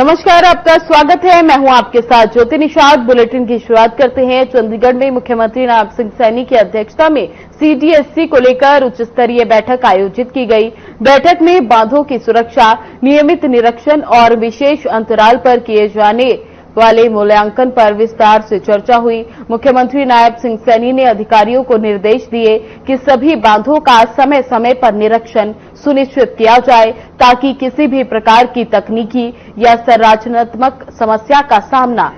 नमस्कार, आपका स्वागत है। मैं हूं आपके साथ ज्योति निषाद। बुलेटिन की शुरुआत करते हैं। चंडीगढ़ में मुख्यमंत्री नायब सिंह सैनी की अध्यक्षता में सीडीएससी को लेकर उच्च स्तरीय बैठक आयोजित की गई। बैठक में बांधों की सुरक्षा, नियमित निरीक्षण और विशेष अंतराल पर किए जाने वाले मूल्यांकन पर विस्तार से चर्चा हुई। मुख्यमंत्री नायब सिंह सैनी ने अधिकारियों को निर्देश दिए कि सभी बांधों का समय समय पर निरीक्षण सुनिश्चित किया जाए ताकि किसी भी प्रकार की तकनीकी या संरचनात्मक समस्या का सामना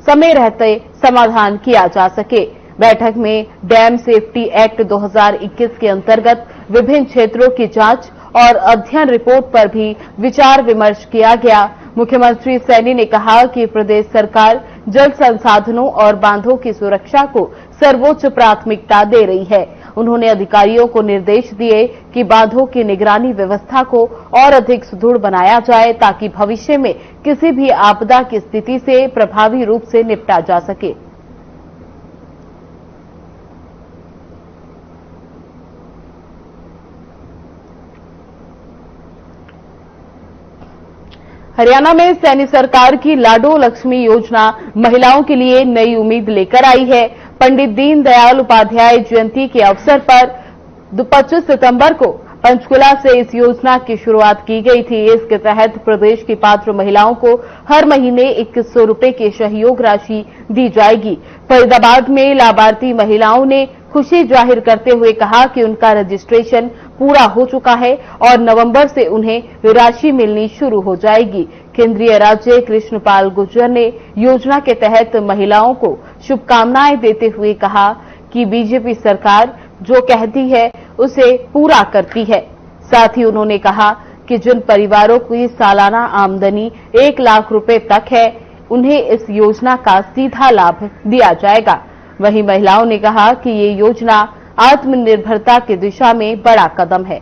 समय रहते समाधान किया जा सके। बैठक में डैम सेफ्टी एक्ट 2021 के अंतर्गत विभिन्न क्षेत्रों की जांच और अध्ययन रिपोर्ट पर भी विचार विमर्श किया गया। मुख्यमंत्री सैनी ने कहा कि प्रदेश सरकार जल संसाधनों और बांधों की सुरक्षा को सर्वोच्च प्राथमिकता दे रही है। उन्होंने अधिकारियों को निर्देश दिए कि बांधों की निगरानी व्यवस्था को और अधिक सुदृढ़ बनाया जाए ताकि भविष्य में किसी भी आपदा की स्थिति से प्रभावी रूप से निपटा जा सके। हरियाणा में सैनी सरकार की लाडो लक्ष्मी योजना महिलाओं के लिए नई उम्मीद लेकर आई है। पंडित दीनदयाल उपाध्याय जयंती के अवसर पर 25 सितंबर को पंचकुला से इस योजना की शुरुआत की गई थी। इसके तहत प्रदेश की पात्र महिलाओं को हर महीने 2100 रुपए की सहयोग राशि दी जाएगी। फरीदाबाद में लाभार्थी महिलाओं ने खुशी जाहिर करते हुए कहा कि उनका रजिस्ट्रेशन पूरा हो चुका है और नवंबर से उन्हें राशि मिलनी शुरू हो जाएगी। केंद्रीय राज्य कृष्णपाल गुर्जर ने योजना के तहत महिलाओं को शुभकामनाएं देते हुए कहा कि बीजेपी सरकार जो कहती है उसे पूरा करती है। साथ ही उन्होंने कहा कि जिन परिवारों की सालाना आमदनी 1 लाख रुपए तक है उन्हें इस योजना का सीधा लाभ दिया जाएगा। वहीं महिलाओं ने कहा कि ये योजना आत्मनिर्भरता की दिशा में बड़ा कदम है।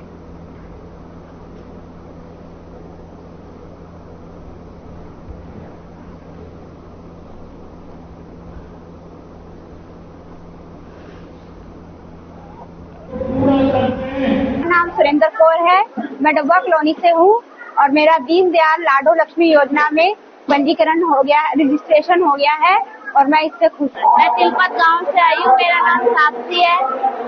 नाम सुरेंद्र कौर है। मैं डब्बा कॉलोनी से हूँ और मेरा दीनदयाल लाडो लक्ष्मी योजना में पंजीकरण हो गया है, रजिस्ट्रेशन हो गया है और मैं इससे खुश हूँ। मैं तिलपत गांव से आई हूँ। मेरा नाम साक्षी है।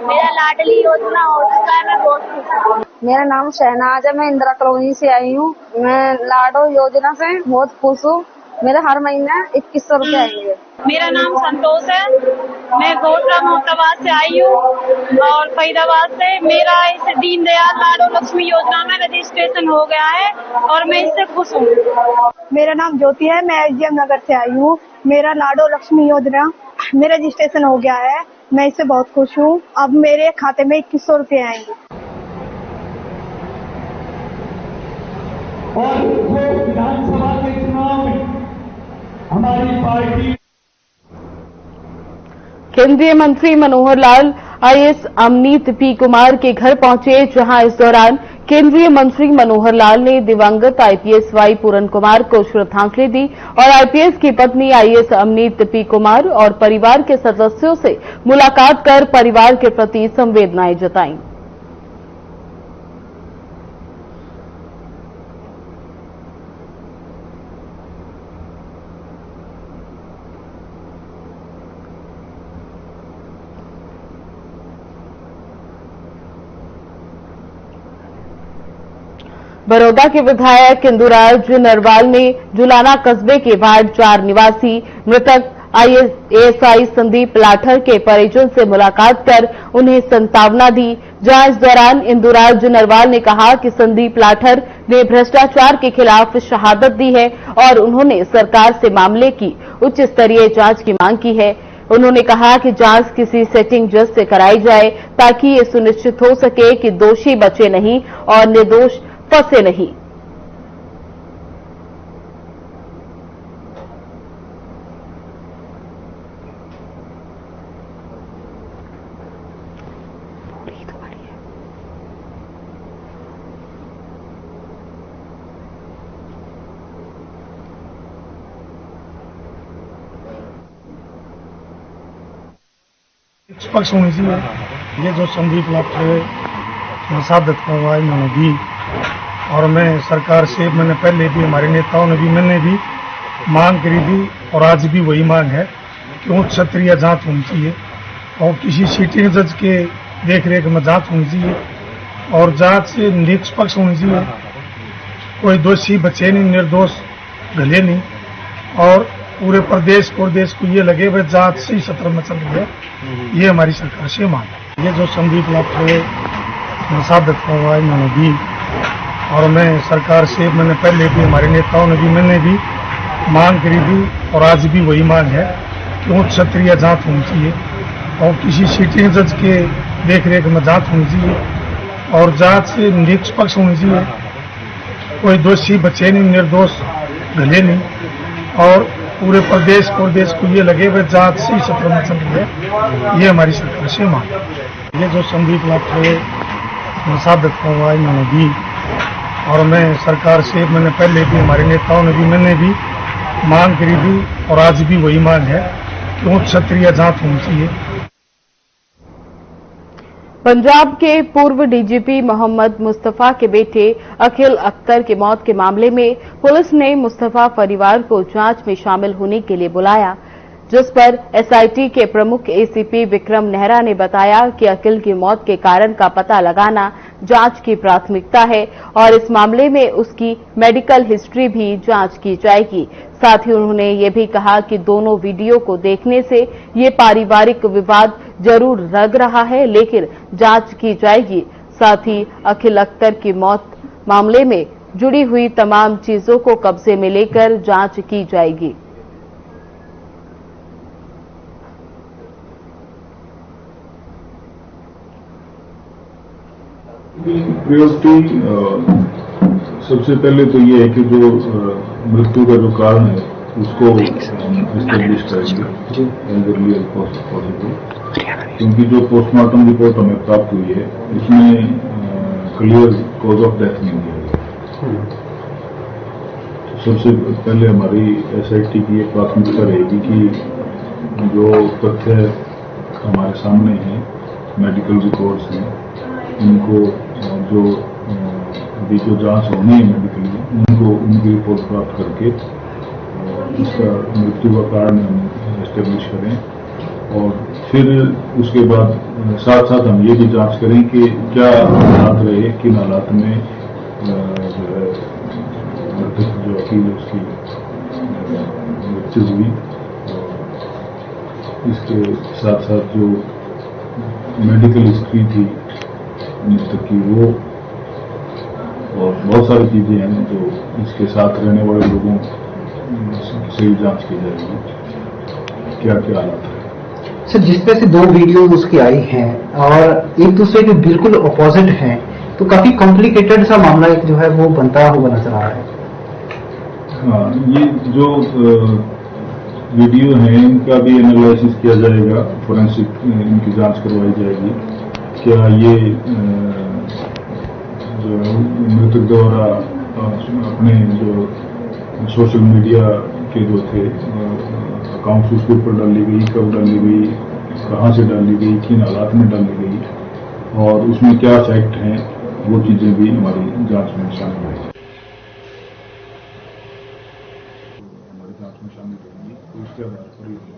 मेरा लाडली योजना हो चुका है। मैं बहुत खुश हूँ। मेरा नाम शहनाज है। मैं इंदिरा कॉलोनी से आई हूँ। मैं लाडो योजना से बहुत खुश हूँ। मेरे हर महीने 2100 रुपए आएंगे। मेरा नाम संतोष है। मैं गोटरा मोहताबाद से आई हूँ और फरीदाबाद से। मेरा इस दीनदयाल लाडो लक्ष्मी योजना में रजिस्ट्रेशन हो गया है और मैं इससे खुश हूँ। मेरा नाम ज्योति है। मैं एसडीएम नगर से आई हूँ। मेरा लाडो लक्ष्मी योजना में रजिस्ट्रेशन हो गया है। मैं इससे बहुत खुश हूँ। अब मेरे खाते में 2100 रुपए आएंगे। और विधानसभा के चुनाव में हमारी पार्टी केंद्रीय मंत्री मनोहर लाल आईएएस अमनीत पी कुमार के घर पहुंचे, जहां इस दौरान केंद्रीय मंत्री मनोहर लाल ने दिवंगत आईपीएस वाई पूरन कुमार को श्रद्धांजलि दी और आईपीएस की पत्नी आईएएस अमनीत पी कुमार और परिवार के सदस्यों से मुलाकात कर परिवार के प्रति संवेदनाएं जताईं। बड़ौदा के विधायक इंदुराज नरवाल ने जुलाना कस्बे के वार्ड 4 निवासी मृतक एएसआई संदीप लाठर के परिजन से मुलाकात कर उन्हें सांत्वना दी। जहां इस दौरान इंदुराज नरवाल ने कहा कि संदीप लाठर ने भ्रष्टाचार के खिलाफ शहादत दी है और उन्होंने सरकार से मामले की उच्च स्तरीय जांच की मांग की है। उन्होंने कहा कि जांच किसी सेटिंग जज से कराई जाए ताकि ये सुनिश्चित हो सके कि दोषी बचे नहीं और निर्दोष फंसे नहीं। पक्ष होनी चाहिए। ये जो संदीप लाठर शहादत करवाई इन्होंने दी और मैं सरकार से मैंने पहले भी, हमारे नेताओं ने भी, मैंने भी मांग करी थी और आज भी वही मांग है कि उच्च स्तरीय जांच होनी चाहिए और किसी सिटिंग जज के देखरेख में जांच होनी चाहिए और जांच निष्पक्ष होनी चाहिए। कोई दोषी बचे नहीं, निर्दोष गले नहीं और पूरे प्रदेश को ये लगे भाई जांच सही सत्र में चल रही है। ये हमारी सरकार से मांग है। ये जो संदीप लाठौर निषादत हुआ इन्होंने भी, और मैं सरकार से मैंने पहले भी, हमारे नेताओं ने भी, मैंने भी मांग करी थी और आज भी वही मांग है कि उच्च स्तरीय जांच होनी चाहिए और किसी सिटिंग जज के देखरेख में जांच होनी चाहिए और जांच निष्पक्ष होनी चाहिए। कोई दोषी बचे नहीं, निर्दोष गले नहीं और पूरे प्रदेश को ये लगे भाई जांच सही सत्र में चल रही है। ये हमारी सरकार से मांग है। ये जो संदीप लाठौर निषादत हुआ इन्होंने भी, और मैं सरकार से मैंने पहले भी, हमारे नेताओं ने भी, मैंने भी मांग करी थी और आज भी वही मांग है कि उच्च स्तरीय जांच होनी चाहिए। पंजाब के पूर्व डीजीपी मोहम्मद मुस्तफा के बेटे अखिल अख्तर की मौत के मामले में पुलिस ने मुस्तफा परिवार को जांच में शामिल होने के लिए बुलाया, जिस पर एसआईटी के प्रमुख एसीपी विक्रम नेहरा ने बताया कि अखिल की मौत के कारण का पता लगाना जांच की प्राथमिकता है और इस मामले में उसकी मेडिकल हिस्ट्री भी जांच की जाएगी। साथ ही उन्होंने ये भी कहा कि दोनों वीडियो को देखने से ये पारिवारिक विवाद जरूर लग रहा है, लेकिन जांच की जाएगी। साथ ही अखिल अख्तर की मौत मामले में जुड़ी हुई तमाम चीजों को कब्जे में लेकर जांच की जाएगी। प्रायोरिटी सबसे पहले तो ये है कि जो मृत्यु का जो कारण है उसको एस्टेब्लिश करेंगे एज पॉसिबल, क्योंकि जो पोस्टमार्टम रिपोर्ट हमें प्राप्त हुई है इसमें क्लियर कॉज ऑफ डेथ नहीं दिया। सबसे पहले हमारी एसआईटी की ये प्राथमिकता रहेगी कि जो तथ्य हमारे सामने हैं, मेडिकल रिपोर्ट्स हैं, उनको जो अभी जो जांच होनी है मेडिकली, उनकी रिपोर्ट प्राप्त करके इसका मृत्यु का कारण हम एस्टेब्लिश करें और फिर उसके बाद साथ साथ हम ये भी जांच करें कि क्या हालात रहे, किन हालात में जो है मृतक जो अखिल उसकी मृत्यु हुई। इसके साथ साथ जो मेडिकल हिस्ट्री थी मृतक की वो और बहुत सारी चीजें हैं जो इसके साथ रहने वाले लोगों से जांच की जाएगी, क्या क्या हालात है। सर, जिसमें से 2 वीडियो उसकी आई हैं और एक दूसरे के बिल्कुल अपोजिट हैं, तो काफी कॉम्प्लिकेटेड सा मामला एक जो है वो बनता हुआ नजर आ रहा है। हाँ, ये जो वीडियो हैं इनका भी एनालिसिस किया जाएगा, फोरेंसिक इनकी जांच करवाई जाएगी। क्या ये जो मृतक द्वारा अपने जो सोशल मीडिया के जो थे अकाउंट्स उसके ऊपर डाली गई, कब डाली गई, कहाँ से डाली गई, किन हालात में डाली गई और उसमें क्या फैक्ट हैं, वो चीजें भी हमारी जांच में शामिल है। हमारी जांच में शामिल होंगी उसके आधार पर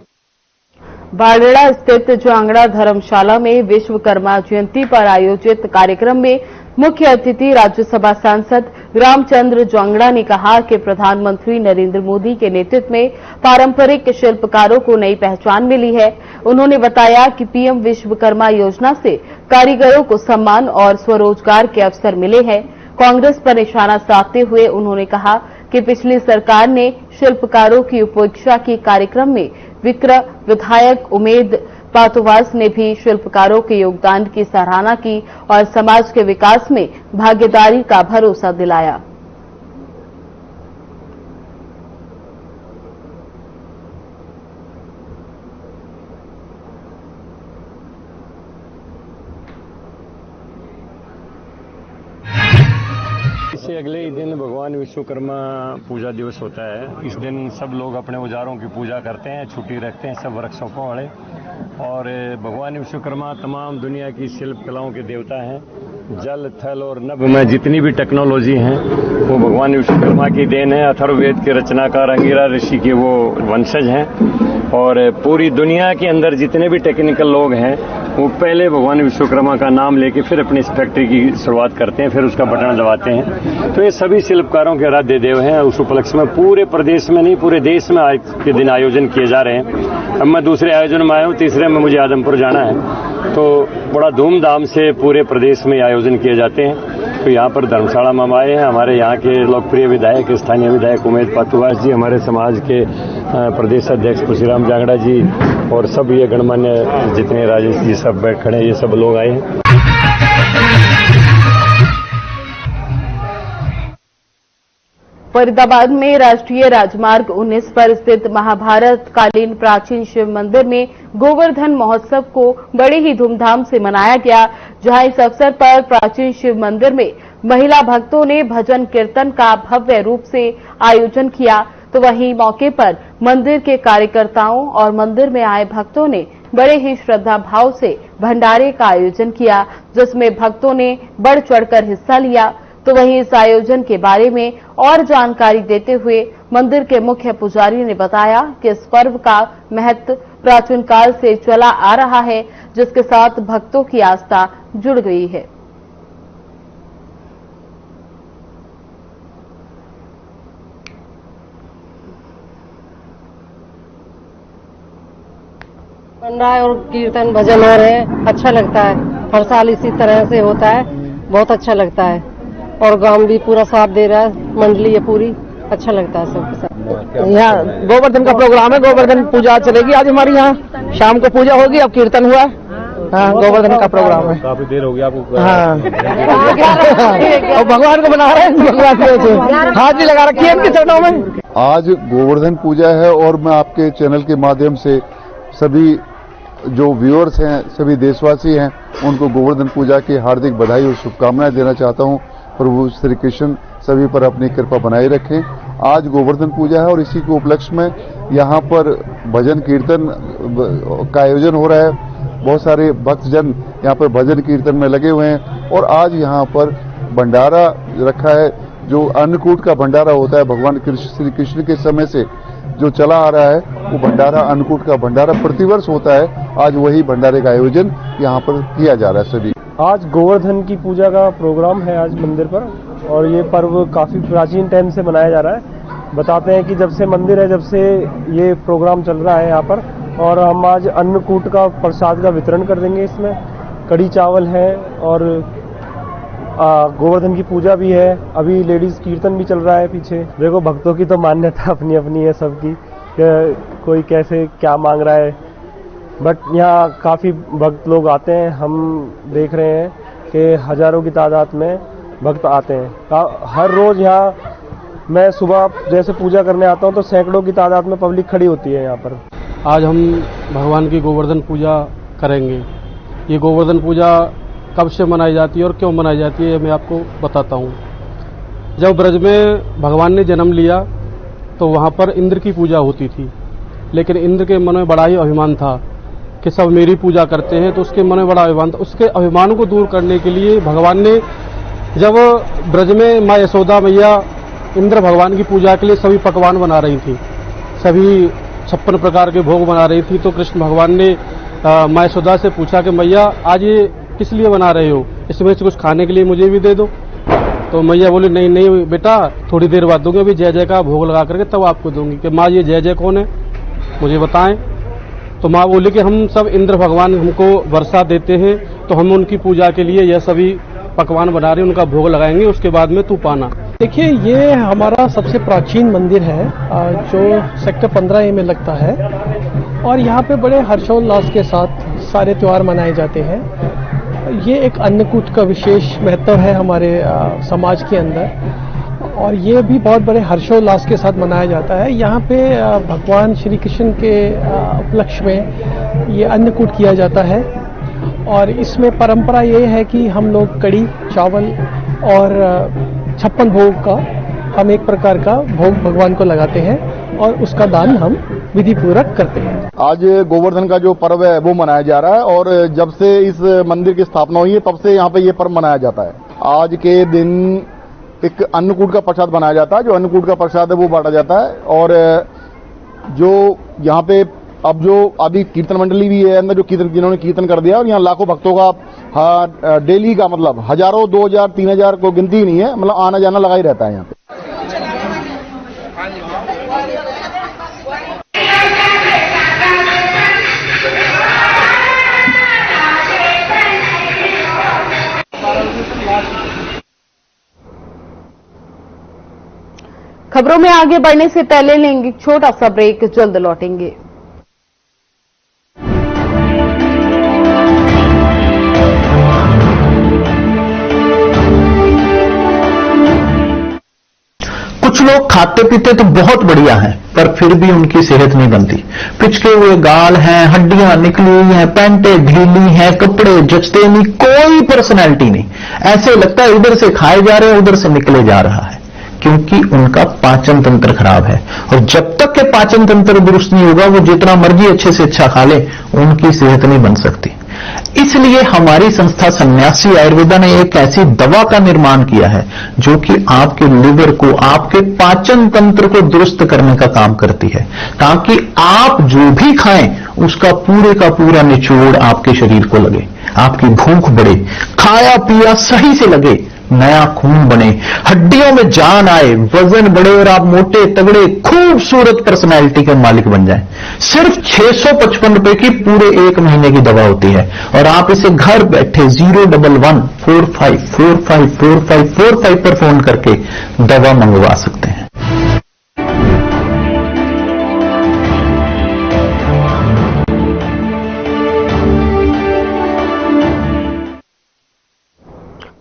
बारड़ा स्थित जांगड़ा धर्मशाला में विश्वकर्मा जयंती पर आयोजित कार्यक्रम में मुख्य अतिथि राज्यसभा सांसद रामचंद्र जांगड़ा ने कहा कि प्रधानमंत्री नरेंद्र मोदी के नेतृत्व में पारंपरिक शिल्पकारों को नई पहचान मिली है। उन्होंने बताया कि पीएम विश्वकर्मा योजना से कारीगरों को सम्मान और स्वरोजगार के अवसर मिले हैं। कांग्रेस पर निशाना साधते हुए उन्होंने कहा कि पिछली सरकार ने शिल्पकारों की उपेक्षा की। कार्यक्रम में विधायक उमेद पातुवास ने भी शिल्पकारों के योगदान की सराहना की और समाज के विकास में भागीदारी का भरोसा दिलाया। इससे अगले ही दिन भगवान विश्वकर्मा पूजा दिवस होता है। इस दिन सब लोग अपने औजारों की पूजा करते हैं, छुट्टी रखते हैं सब वर्कशॉपों वाले। और भगवान विश्वकर्मा तमाम दुनिया की शिल्प कलाओं के देवता हैं, जल, थल और नभ में जितनी भी टेक्नोलॉजी हैं वो भगवान विश्वकर्मा की देन है। अथर्ववेद के रचनाकार अंगिरा ऋषि के वो वंशज हैं और पूरी दुनिया के अंदर जितने भी टेक्निकल लोग हैं वो पहले भगवान विश्वकर्मा का नाम लेके फिर अपनी इस फैक्ट्री की शुरुआत करते हैं, फिर उसका बटन दबाते हैं। तो ये सभी शिल्पकारों के आराध्य देव हैं। उस उपलक्ष्य में पूरे प्रदेश में नहीं, पूरे देश में आज के दिन आयोजन किए जा रहे हैं। अब मैं दूसरे आयोजन में आया हूँ, तीसरे में मुझे आदमपुर जाना है। तो बड़ा धूमधाम से पूरे प्रदेश में आयोजन किए जाते हैं। तो यहाँ पर धर्मशाला में हम आए हैं। हमारे यहाँ के लोकप्रिय विधायक, स्थानीय विधायक उमेश पातुवास जी, हमारे समाज के प्रदेश अध्यक्ष खुशीराम जांगड़ा जी और सब ये गणमान्य जितने राजेश जी सब बैठ खड़े हैं, ये सब लोग आए हैं। फरीदाबाद में राष्ट्रीय राजमार्ग 19 पर स्थित महाभारत कालीन प्राचीन शिव मंदिर में गोवर्धन महोत्सव को बड़े ही धूमधाम से मनाया गया, जहां इस अवसर पर प्राचीन शिव मंदिर में महिला भक्तों ने भजन कीर्तन का भव्य रूप से आयोजन किया। तो वहीं मौके पर मंदिर के कार्यकर्ताओं और मंदिर में आए भक्तों ने बड़े ही श्रद्धा भाव से भंडारे का आयोजन किया, जिसमें भक्तों ने बढ़ चढ़कर हिस्सा लिया। तो वहीं इस आयोजन के बारे में और जानकारी देते हुए मंदिर के मुख्य पुजारी ने बताया कि इस पर्व का महत्व प्राचीन काल से चला आ रहा है, जिसके साथ भक्तों की आस्था जुड़ गई है। भंडारा और कीर्तन भजन हो रहे हैं, अच्छा लगता है। हर साल इसी तरह से होता है, बहुत अच्छा लगता है। और गांव भी पूरा साथ दे रहा है, मंडली है पूरी, अच्छा लगता है सबके साथ। यहाँ गोवर्धन का प्रोग्राम है, गोवर्धन पूजा चलेगी आज हमारी यहाँ, शाम को पूजा होगी, अब कीर्तन हुआ। हाँ, गोवर्धन का प्रोग्राम है। काफी देर हो गई आपको। हाँ और भगवान को बना रहे हैं, भगवान को हाथ भी लगा रखी है इनके चरणों में। आज गोवर्धन पूजा है और मैं आपके चैनल के माध्यम से सभी जो व्यूअर्स हैं, सभी देशवासी हैं, उनको गोवर्धन पूजा की हार्दिक बधाई और शुभकामनाएं देना चाहता हूं। प्रभु श्री कृष्ण सभी पर अपनी कृपा बनाए रखें। आज गोवर्धन पूजा है और इसी के उपलक्ष्य में यहाँ पर भजन कीर्तन का आयोजन हो रहा है। बहुत सारे भक्तजन यहाँ पर भजन कीर्तन में लगे हुए हैं और आज यहाँ पर भंडारा रखा है, जो अन्नकूट का भंडारा होता है। भगवान श्री कृष्ण के समय से जो चला आ रहा है वो भंडारा, अन्नकूट का भंडारा प्रतिवर्ष होता है। आज वही भंडारे का आयोजन यहाँ पर किया जा रहा है। सभी आज गोवर्धन की पूजा का प्रोग्राम है आज मंदिर पर, और ये पर्व काफी प्राचीन टाइम से मनाया जा रहा है। बताते हैं कि जब से मंदिर है, जब से ये प्रोग्राम चल रहा है यहाँ पर, और हम आज अन्नकूट का प्रसाद का वितरण कर देंगे। इसमें कड़ी चावल है और गोवर्धन की पूजा भी है। अभी लेडीज कीर्तन भी चल रहा है पीछे। देखो, भक्तों की तो मान्यता अपनी अपनी है सबकी, कोई कैसे क्या मांग रहा है, बट यहाँ काफी भक्त लोग आते हैं। हम देख रहे हैं कि हजारों की तादाद में भक्त आते हैं हर रोज। यहाँ मैं सुबह जैसे पूजा करने आता हूँ तो सैकड़ों की तादाद में पब्लिक खड़ी होती है यहाँ पर। आज हम भगवान की गोवर्धन पूजा करेंगे। ये गोवर्धन पूजा कब से मनाई जाती है और क्यों मनाई जाती है, मैं आपको बताता हूँ। जब ब्रज में भगवान ने जन्म लिया तो वहाँ पर इंद्र की पूजा होती थी, लेकिन इंद्र के मन में बड़ा ही अभिमान था कि सब मेरी पूजा करते हैं, तो उसके मन में बड़ा अभिमान था। उसके अभिमान को दूर करने के लिए भगवान ने, जब ब्रज में माँ यशोदा मैया इंद्र भगवान की पूजा के लिए सभी पकवान बना रही थी, सभी 56 प्रकार के भोग बना रही थी, तो कृष्ण भगवान ने माँ यशोदा से पूछा कि मैया आज ये किस लिए बना रहे हो, इसमें से कुछ खाने के लिए मुझे भी दे दो। तो मैया बोली नहीं नहीं बेटा, थोड़ी देर बाद दूंगी, अभी जय जय का भोग लगा करके तब आपको दूंगी। कि माँ ये जय जय कौन है, मुझे बताएं। तो माँ बोली कि हम सब इंद्र भगवान हमको वर्षा देते हैं, तो हम उनकी पूजा के लिए यह सभी पकवान बना रहे हैं, उनका भोग लगाएंगे, उसके बाद में तू पाना। देखिए, ये हमारा सबसे प्राचीन मंदिर है जो सेक्टर 15A में लगता है, और यहाँ पे बड़े हर्षोल्लास के साथ सारे त्योहार मनाए जाते हैं। ये एक अन्नकूट का विशेष महत्व है हमारे समाज के अंदर, और ये भी बहुत बड़े हर्षोल्लास के साथ मनाया जाता है। यहाँ पे भगवान श्री कृष्ण के उपलक्ष्य में ये अन्नकूट किया जाता है, और इसमें परंपरा ये है कि हम लोग कड़ी चावल और 56 भोग का, हम एक प्रकार का भोग भगवान को लगाते हैं और उसका दान हम विधि पूर्वक करते हैं। आज गोवर्धन का जो पर्व है वो मनाया जा रहा है और जब से इस मंदिर की स्थापना हुई है तब से यहाँ पे ये पर्व मनाया जाता है। आज के दिन एक अन्नकूट का प्रसाद बनाया जाता है, जो अन्नकूट का प्रसाद है वो बांटा जाता है और जो यहाँ पे अब जो अभी कीर्तन मंडली भी है अंदर, जो कीर्तन जिन्होंने कीर्तन कर दिया और यहाँ लाखों भक्तों का डेली का मतलब हजारों 2000 3000 को गिनती ही नहीं है, मतलब आना जाना लगा ही रहता है यहाँ पे। खबरों में आगे बढ़ने से पहले लेंगे एक छोटा सा ब्रेक, जल्द लौटेंगे। कुछ लोग खाते पीते तो बहुत बढ़िया हैं, पर फिर भी उनकी सेहत नहीं बनती। पिचके हुए गाल हैं, हड्डियां निकली हुई हैं, पैंटें ढीली हैं, कपड़े जचते नहीं, कोई पर्सनैलिटी नहीं। ऐसे लगता है इधर से खाए जा रहे हैं उधर से निकले जा रहा है, क्योंकि उनका पाचन तंत्र खराब है। और जब तक के पाचन तंत्र दुरुस्त नहीं होगा, वो जितना मर्जी अच्छे से अच्छा खा ले, उनकी सेहत नहीं बन सकती। इसलिए हमारी संस्था सन्यासी आयुर्वेदा ने एक ऐसी दवा का निर्माण किया है जो कि आपके लिवर को, आपके पाचन तंत्र को दुरुस्त करने का काम करती है, ताकि आप जो भी खाएं उसका पूरे का पूरा निचोड़ आपके शरीर को लगे, आपकी भूख बढ़े, खाया पिया सही से लगे, नया खून बने, हड्डियों में जान आए, वजन बढ़े और आप मोटे तगड़े खूबसूरत पर्सनैलिटी के मालिक बन जाएं। सिर्फ 655 रुपए की पूरे 1 महीने की दवा होती है और आप इसे घर बैठे 01145454545 पर फोन करके दवा मंगवा सकते हैं।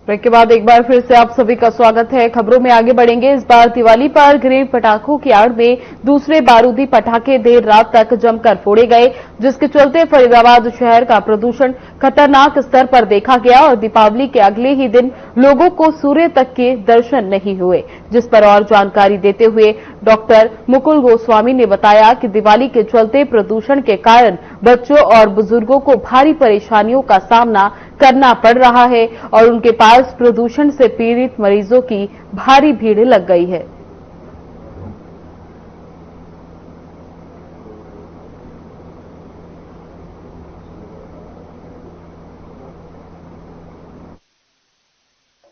ब्रेक के बाद एक बार फिर से आप सभी का स्वागत है। खबरों में आगे बढ़ेंगे। इस बार दिवाली पर ग्रेड पटाखों की आड़ में दूसरे बारूदी पटाखे देर रात तक जमकर फोड़े गए, जिसके चलते फरीदाबाद शहर का प्रदूषण खतरनाक स्तर पर देखा गया और दीपावली के अगले ही दिन लोगों को सूर्य तक के दर्शन नहीं हुए। जिस पर और जानकारी देते हुए डॉक्टर मुकुल गोस्वामी ने बताया कि दिवाली के चलते प्रदूषण के कारण बच्चों और बुजुर्गों को भारी परेशानियों का सामना करना पड़ रहा है और उनके पास प्रदूषण से पीड़ित मरीजों की भारी भीड़ लग गई है।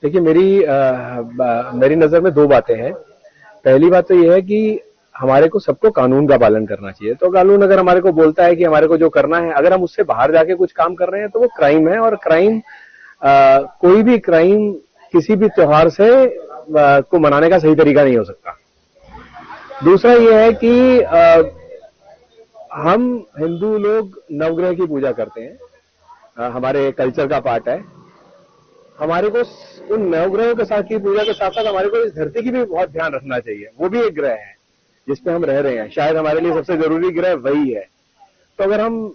देखिए, मेरी नजर में 2 बातें हैं। पहली बात तो यह है कि हमारे को सबको कानून का पालन करना चाहिए। तो कानून अगर हमारे को बोलता है कि हमारे को जो करना है, अगर हम उससे बाहर जाके कुछ काम कर रहे हैं तो वो क्राइम है। और क्राइम कोई भी क्राइम किसी भी त्योहार से को मनाने का सही तरीका नहीं हो सकता। दूसरा ये है कि हम हिंदू लोग नवग्रह की पूजा करते हैं, हमारे कल्चर का पार्ट है। हमारे को उन नवग्रहों के साथ की पूजा के साथ साथ हमारे को इस धरती की भी बहुत ध्यान रखना चाहिए। वो भी एक ग्रह है जिसपे हम रह रहे हैं, शायद हमारे लिए सबसे जरूरी ग्रह वही है। तो अगर हम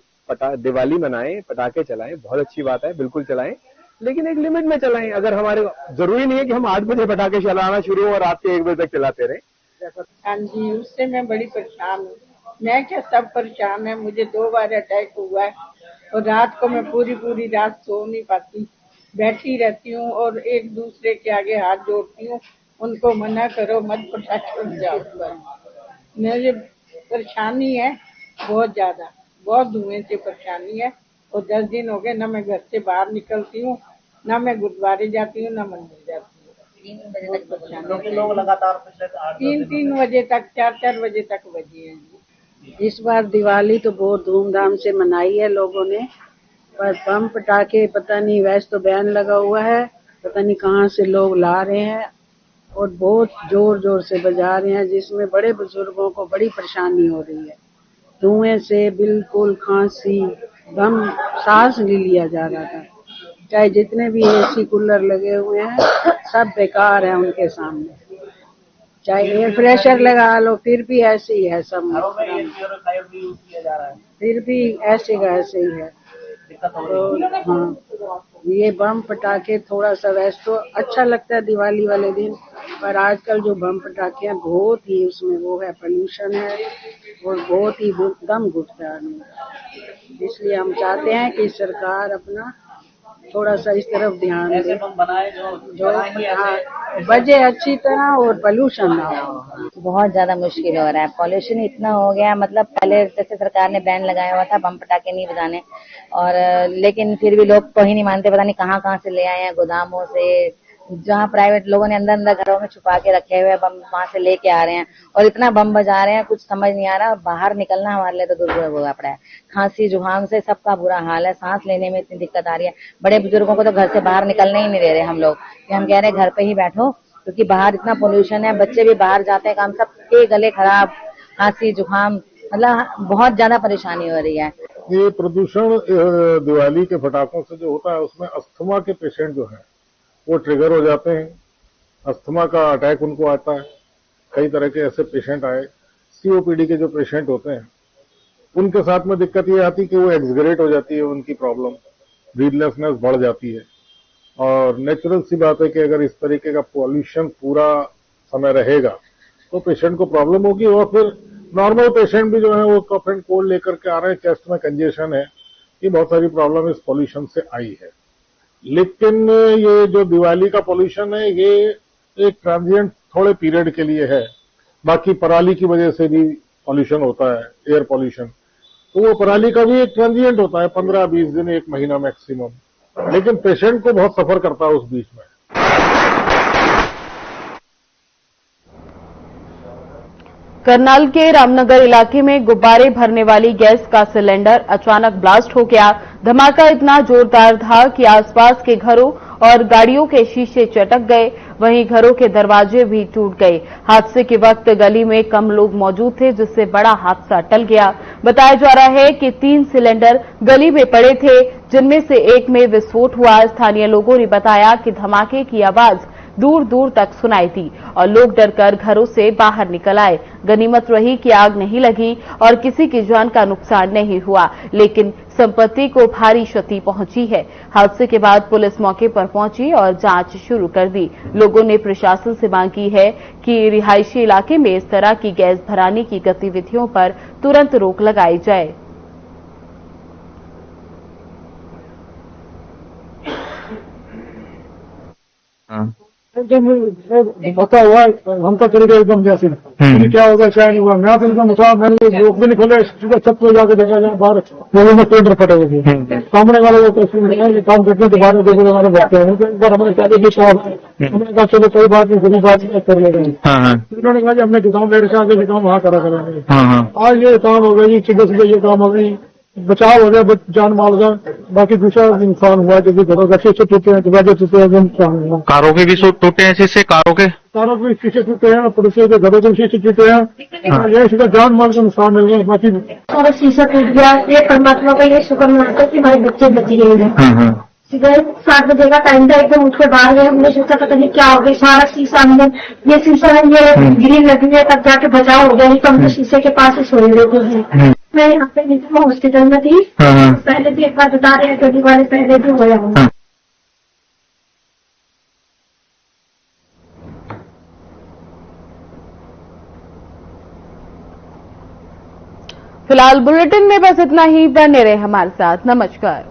दिवाली मनाएं, पटाखे चलाएं, बहुत अच्छी बात है, बिल्कुल चलाएं, लेकिन एक लिमिट में चलाएं। अगर हमारे जरूरी नहीं है कि हम 8 बजे पटाखे चलाना शुरू और रात के 1 बजे तक चलाते रहे। हाँ जी, उससे मैं बड़ी परेशान हूँ। मैं क्या, सब परेशान है। मुझे 2 बार अटैक हुआ है और रात को मैं पूरी रात सो नहीं पाती, बैठी रहती हूँ और एक दूसरे के आगे हाथ जोड़ती हूँ, उनको मना करो मत पटाखे बजाओ। मुझे परेशानी है बहुत ज्यादा, बहुत धुएं से परेशानी है और 10 दिन हो गए ना मैं घर से बाहर निकलती हूँ, ना मैं गुरुद्वारे जाती हूँ, ना मंदिर जाती हूँ। लोग लगातार 3 बजे तक, 4 बजे तक बजे हैं। इस बार दिवाली तो बहुत धूमधाम से मनाई है लोगों ने, पर बम पटाखे पता नहीं, वैसे तो बैन लगा हुआ है, पता नहीं कहाँ से लोग ला रहे हैं और बहुत जोर जोर से बजा रहे हैं, जिसमें बड़े बुजुर्गों को बड़ी परेशानी हो रही है। धुएं से बिल्कुल खांसी, दम, सांस नहीं लिया जा रहा था। चाहे जितने भी एसी कूलर लगे हुए हैं सब बेकार है उनके सामने, चाहे एयर फ्रेशर लगा लो फिर भी ऐसे ही है सब, फिर भी ऐसे का ऐसे ही है। तो हाँ, ये बम पटाखे थोड़ा सा वैसे तो अच्छा लगता है दिवाली वाले दिन, पर आजकल जो बम पटाखे हैं बहुत ही उसमें वो है, पोल्यूशन है और बहुत ही दम घुटता है आदमी। इसलिए हम चाहते हैं कि सरकार अपना थोड़ा सा इस तरफ ध्यान दे, जो बजे अच्छी तरह और पोल्यूशन ना हो। बहुत ज्यादा मुश्किल हो रहा है, पॉल्यूशन इतना हो गया। मतलब पहले जैसे सरकार ने बैन लगाया हुआ था बम पटाखे नहीं बजाने, और लेकिन फिर भी लोग तो ही नहीं मानते, पता नहीं कहाँ कहाँ से ले आए हैं, गोदामों से, जहाँ प्राइवेट लोगों ने अंदर अंदर घरों में छुपा के रखे हुए बम वहां से लेके आ रहे हैं और इतना बम बजा रहे हैं, कुछ समझ नहीं आ रहा। बाहर निकलना हमारे लिए तो दुर्लभ हुआ पड़ा है। खांसी जुकाम से सबका बुरा हाल है, सांस लेने में इतनी दिक्कत आ रही है। बड़े बुजुर्गों को तो घर से बाहर निकलने ही नहीं दे रहे हम लोग, कि हम कह रहे हैं घर पे ही बैठो, क्योंकि बाहर इतना पोल्यूशन है। बच्चे भी बाहर जाते हैं काम, सबके गले खराब, खांसी जुकाम, मतलब बहुत ज्यादा परेशानी हो रही है। ये प्रदूषण दिवाली के पटाखों से जो होता है उसमें अस्थमा के पेशेंट जो है वो ट्रिगर हो जाते हैं, अस्थमा का अटैक उनको आता है। कई तरह के ऐसे पेशेंट आए, सीओपीडी के जो पेशेंट होते हैं उनके साथ में दिक्कत ये आती है कि वो एक्सग्रेट हो जाती है उनकी प्रॉब्लम, ब्रीथलेसनेस बढ़ जाती है। और नेचुरल सी बात है कि अगर इस तरीके का पॉल्यूशन पूरा समय रहेगा तो पेशेंट को प्रॉब्लम होगी। और फिर नॉर्मल पेशेंट भी जो है वो कफ एंड कोल्ड लेकर के आ रहे हैं, चेस्ट में कंजेशन है, ये बहुत सारी प्रॉब्लम इस पॉल्यूशन से आई है। लेकिन ये जो दिवाली का पॉल्यूशन है ये एक ट्रांजिएंट थोड़े पीरियड के लिए है। बाकी पराली की वजह से भी पॉल्यूशन होता है, एयर पॉल्यूशन, तो वो पराली का भी एक ट्रांजिएंट होता है, 15-20 दिन, 1 महीना मैक्सिमम। लेकिन पेशेंट को बहुत सफर करता है उस बीच में। करनाल के रामनगर इलाके में गुब्बारे भरने वाली गैस का सिलेंडर अचानक ब्लास्ट हो गया। धमाका इतना जोरदार था कि आसपास के घरों और गाड़ियों के शीशे चटक गए, वहीं घरों के दरवाजे भी टूट गए। हादसे के वक्त गली में कम लोग मौजूद थे, जिससे बड़ा हादसा टल गया। बताया जा रहा है कि 3 सिलेंडर गली में पड़े थे, जिनमें से एक में विस्फोट हुआ। स्थानीय लोगों ने बताया कि धमाके की आवाज दूर दूर तक सुनाई दी और लोग डरकर घरों से बाहर निकल आए। गनीमत रही कि आग नहीं लगी और किसी की जान का नुकसान नहीं हुआ, लेकिन संपत्ति को भारी क्षति पहुंची है। हादसे के बाद पुलिस मौके पर पहुंची और जांच शुरू कर दी। लोगों ने प्रशासन से मांग की है कि रिहायशी इलाके में इस तरह की गैस भराने की गतिविधियों पर तुरंत रोक लगाई जाए। धमाका हुआ, हम तो चले गए एकदम जैसे क्या होगा क्या नहीं हुआ। मैं तो एकदम उठा, मैंने लोग भी नहीं खोले, सीधा छत पे जाके देखा जाए बाहर लोगों में टेंडर फटे हुए थे। सामने वाले ये काम करते थे, बाहर देखो हमारे बैठते हैं। एक बार हमारे पहले भी काम हमने कहा चलो कोई बात नहीं, बुरी बात नहीं, कर लेंगे। उन्होंने कहा हमने जुकाम ले रखा, आगे जुकाम वहाँ करा करेंगे। आज ये काम हो गया जी, सुबह सुबह ये काम हो गई, बचाव हो गया जान माल का। बाकी दूसरा नुकसान हुआ क्योंकि घरों का शीशे टूटे हैं, दरवाजे टूटे हैं, नुकसान हुआ। कारों के भी टूटे हैं शीशे, कारों के शीशे टूटे हैं, पड़ोसियों के घरों के शीशे टूटे हैं। ये सीधा जान माल का नुकसान मिल गया। बाकी सारा शीशा टूट गया। ये परमात्मा का ये शुक्र मनाते कि हमारे बच्चे बच गए। सुबह 7 बजे का टाइम था, एकदम उठ के बाहर गए। हमने सोचा पता नहीं क्या हो गया, सारा शीशा अंदर, ये शीशा है, ये ग्रिल लगी है, तब जाके बचाव हो गया। नहीं तो हम तो शीशे के पास ही सोए लोग हैं। मैं यहाँ पे हॉस्पिटल में थी, पहले भी एक बार बता रहे हैं, गली वाले पहले भी हुआ हूँ। फिलहाल बुलेटिन में बस इतना ही। बने रहे हमारे साथ। नमस्कार।